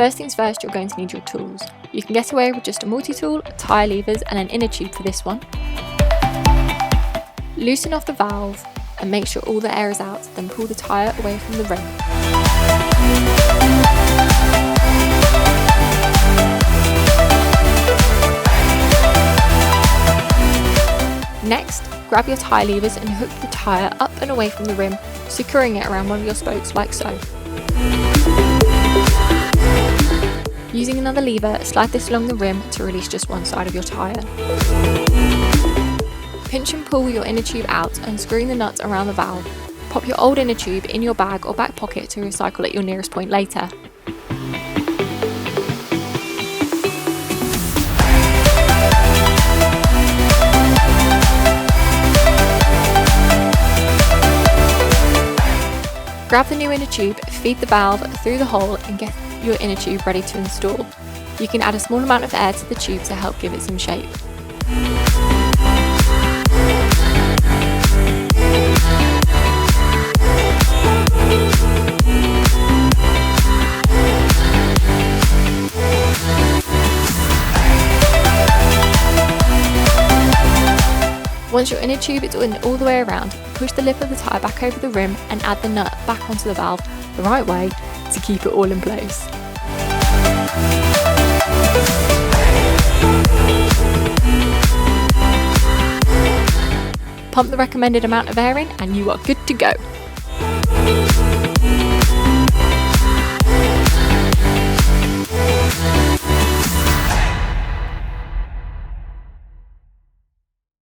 First things first, you're going to need your tools. You can get away with just a multi-tool, tyre levers and an inner tube for this one. Loosen off the valve and make sure all the air is out, then pull the tyre away from the rim. Next, grab your tyre levers and hook the tyre up and away from the rim, securing it around one of your spokes like so. Using another lever, slide this along the rim to release just one side of your tyre. Pinch and pull your inner tube out, unscrewing the nut around the valve. Pop your old inner tube in your bag or back pocket to recycle at your nearest point later. Grab the new inner tube, feed the valve through the hole and get your inner tube ready to install. You can add a small amount of air to the tube to help give it some shape. Once your inner tube is in all the way around, push the lip of the tyre back over the rim and add the nut back onto the valve the right way to keep it all in place. Pump the recommended amount of air in and you are good to go.